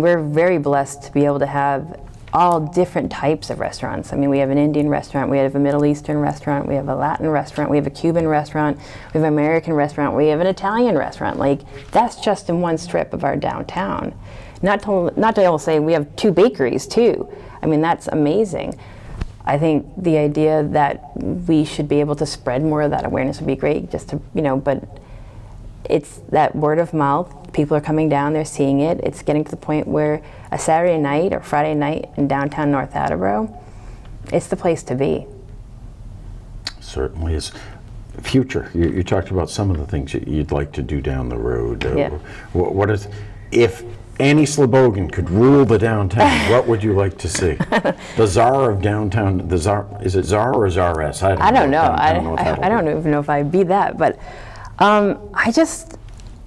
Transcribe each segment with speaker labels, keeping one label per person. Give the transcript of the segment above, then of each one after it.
Speaker 1: We're very blessed to be able to have all different types of restaurants. I mean, we have an Indian restaurant, we have a Middle Eastern restaurant, we have a Latin restaurant, we have a Cuban restaurant, we have an American restaurant, we have an Italian restaurant. Like, that's just in one strip of our downtown. Not to say we have 2 bakeries too. I mean, that's amazing. I think the idea that we should be able to spread more of that awareness would be great, just to, but it's that word of mouth. People are coming down, they're seeing it. It's getting to the point where a Saturday night or Friday night in downtown North Attleboro, it's the place to be.
Speaker 2: Certainly is. Future, you talked about some of the things that you'd like to do down the road.
Speaker 1: Yeah.
Speaker 2: What is, if Annie Slobogan could rule the downtown, what would you like to see? The czar of downtown, is it czar or czaress?
Speaker 1: I don't know. I don't even know if I'd be that, but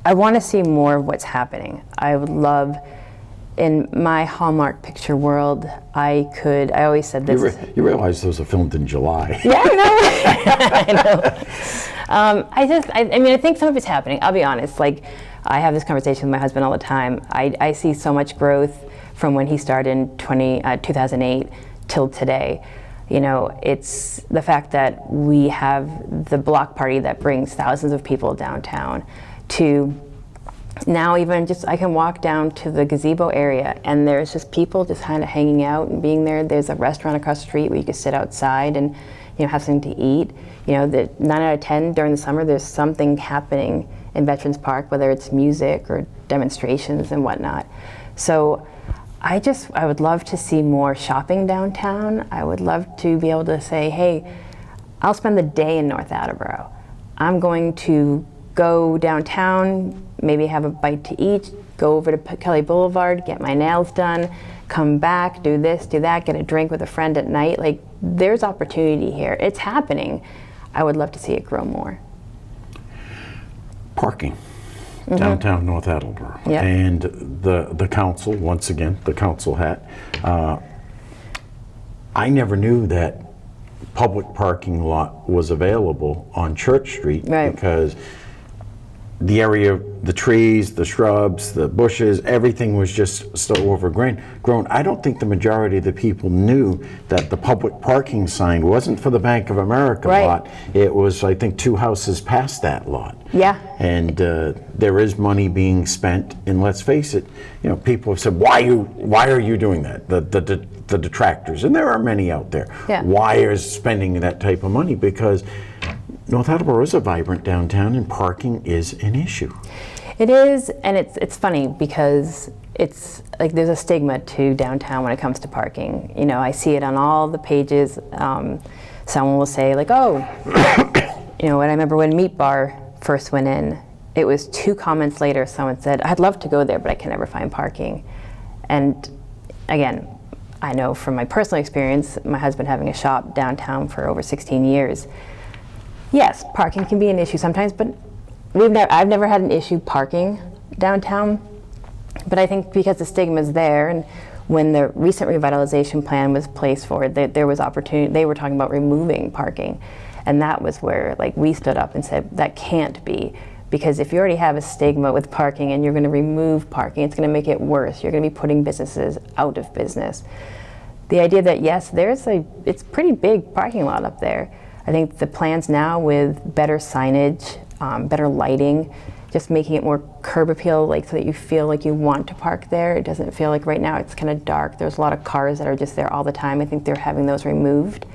Speaker 1: I want to see more of what's happening. I would love, in my Hallmark picture world, I always said this.
Speaker 2: You realize those are filmed in July.
Speaker 1: Yeah, I know. I know. I think some of it's happening. I'll be honest. Like, I have this conversation with my husband all the time. I see so much growth from when he started in 2008 till today. It's the fact that we have the block party that brings thousands of people downtown, to now even just I can walk down to the gazebo area and there's just people just kind of hanging out and being there. There's a restaurant across the street where you can sit outside and have something to eat. That 9 out of 10 during the summer there's something happening in Veterans Park, whether it's music or demonstrations and whatnot. So I would love to see more shopping downtown. I would love to be able to say, hey, I'll spend the day in North Attleboro. I'm going to go downtown, maybe have a bite to eat, go over to Kelly Boulevard, get my nails done, come back, do this, do that, get a drink with a friend at night. Like, there's opportunity here. It's happening. I would love to see it grow more.
Speaker 2: Parking. Downtown North Attleboro.
Speaker 1: Yep.
Speaker 2: And the council, once again, the council hat. I never knew that public parking lot was available on Church Street,
Speaker 1: right,
Speaker 2: because the area, the trees, the shrubs, the bushes, everything was just so overgrown. I don't think the majority of the people knew that the public parking sign wasn't for the Bank of America
Speaker 1: right
Speaker 2: lot. It was, I think, 2 houses past that lot.
Speaker 1: Yeah.
Speaker 2: And there is money being spent, and let's face it, people have said, why are you doing that? The detractors, and there are many out there.
Speaker 1: Yeah.
Speaker 2: Why is spending that type of money? Because North Attleboro is a vibrant downtown, and parking is an issue.
Speaker 1: It is, and it's funny because it's like there's a stigma to downtown when it comes to parking. I see it on all the pages. Someone will say like, oh, and I remember when Meat Bar first went in, it was 2 comments later, someone said, I'd love to go there, but I can never find parking. And again, I know from my personal experience, my husband having a shop downtown for over 16 years, yes, parking can be an issue sometimes, but I've never had an issue parking downtown. But I think because the stigma is there, and when the recent revitalization plan was placed forward, there was opportunity. They were talking about removing parking, and that was where we stood up and said that can't be, because if you already have a stigma with parking and you're going to remove parking, it's going to make it worse. You're going to be putting businesses out of business. The idea that yes, it's pretty big parking lot up there. I think the plans now with better signage, better lighting, just making it more curb appeal, so that you feel like you want to park there. It doesn't feel like right now it's kind of dark. There's a lot of cars that are just there all the time. I think they're having those removed.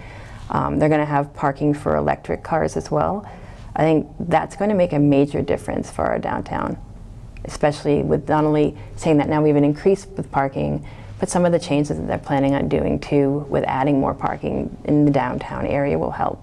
Speaker 1: They're going to have parking for electric cars as well. I think that's going to make a major difference for our downtown, especially with not only saying that now we have an increase with parking, but some of the changes that they're planning on doing too with adding more parking in the downtown area will help.